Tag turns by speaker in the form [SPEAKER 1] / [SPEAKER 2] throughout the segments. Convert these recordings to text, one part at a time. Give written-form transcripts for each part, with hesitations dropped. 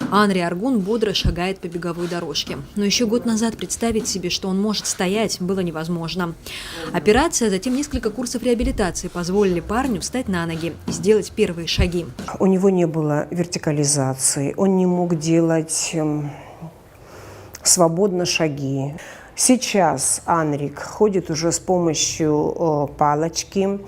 [SPEAKER 1] Анри Аргун бодро шагает по беговой дорожке. Но еще год назад представить себе, что он может стоять, было невозможно. Операция, затем несколько курсов реабилитации позволили парню встать на ноги и сделать первые шаги.
[SPEAKER 2] У него не было вертикализации, он не мог делать свободно шаги. Сейчас Анрик ходит уже с помощью палочки,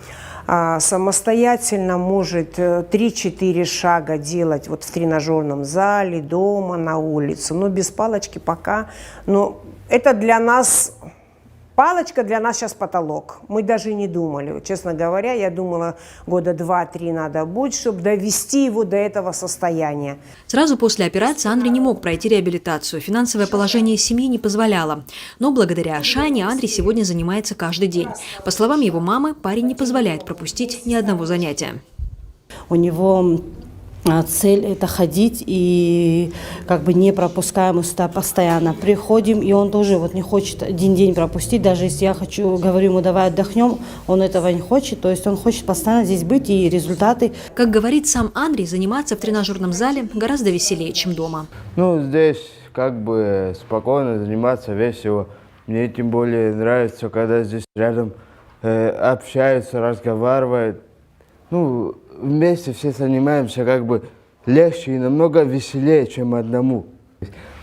[SPEAKER 2] самостоятельно может 3-4 шага делать вот в тренажерном зале, дома, на улице, но без палочки пока. Но это для нас, палочка для нас сейчас потолок. Мы даже и не думали. Вот, честно говоря, я думала, года 2-3 надо будет, чтобы довести его до этого состояния.
[SPEAKER 1] Сразу после операции Анри не мог пройти реабилитацию. Финансовое положение семьи не позволяло. Но благодаря Ашане Анри сегодня занимается каждый день. По словам его мамы, парень не позволяет пропустить ни одного занятия.
[SPEAKER 3] У него цель – это ходить, и как бы не пропускаем мы сюда постоянно. Приходим, и он тоже вот не хочет один день пропустить. Даже если я говорю ему, давай отдохнем, он этого не хочет. То есть он хочет постоянно здесь быть, и результаты.
[SPEAKER 1] Как говорит сам Анри, заниматься в тренажерном зале гораздо веселее, чем дома.
[SPEAKER 4] Ну, здесь как бы спокойно заниматься, весело. Мне тем более нравится, когда здесь рядом общаются, разговаривают. Ну, вместе все занимаемся как бы легче и намного веселее, чем одному.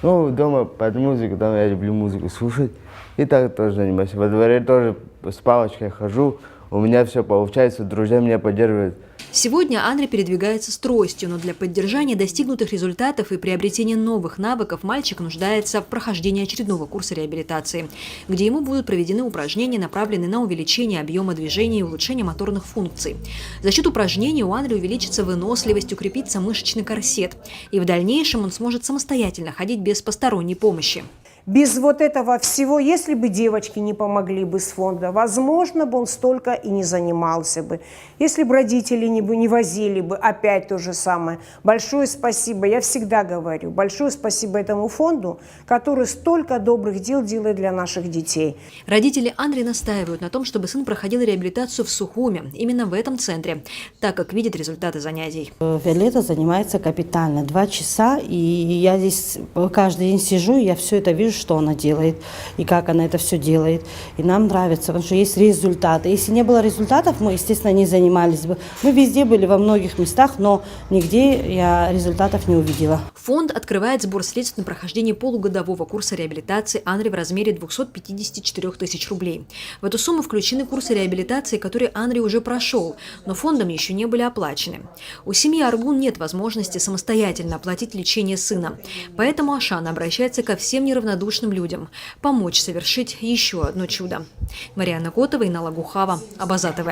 [SPEAKER 4] Ну, дома под музыку, там я люблю музыку слушать, и так тоже занимаюсь. Во дворе тоже с палочкой хожу, у меня все получается, друзья меня поддерживают.
[SPEAKER 1] Сегодня Анри передвигается с тростью, но для поддержания достигнутых результатов и приобретения новых навыков мальчик нуждается в прохождении очередного курса реабилитации, где ему будут проведены упражнения, направленные на увеличение объема движения и улучшение моторных функций. За счет упражнений у Анри увеличится выносливость, укрепится мышечный корсет, и в дальнейшем он сможет самостоятельно ходить без посторонней помощи.
[SPEAKER 2] Без вот этого всего, если бы девочки не помогли бы с фонда, возможно бы он столько и не занимался бы. Если бы родители не возили бы, опять то же самое. Большое спасибо, я всегда говорю, большое спасибо этому фонду, который столько добрых дел делает для наших детей.
[SPEAKER 1] Родители Анри настаивают на том, чтобы сын проходил реабилитацию в Сухуме, именно в этом центре, так как видят результаты занятий.
[SPEAKER 3] Виолетта занимается капитально 2 часа, и я здесь каждый день сижу, и я все это вижу, что она делает и как она это все делает. И нам нравится, потому что есть результаты. Если не было результатов, мы, естественно, не занимались бы. Мы везде были, во многих местах, но нигде я результатов не увидела.
[SPEAKER 1] Фонд открывает сбор средств на прохождение полугодового курса реабилитации Анри в размере 254 тысяч рублей. В эту сумму включены курсы реабилитации, которые Анри уже прошел, но фондом еще не были оплачены. У семьи Аргун нет возможности самостоятельно оплатить лечение сына, поэтому Ашана обращается ко всем неравнодушным людям помочь совершить еще одно чудо. Марьяна Котова, Инна Лагухава, Абаза ТВ.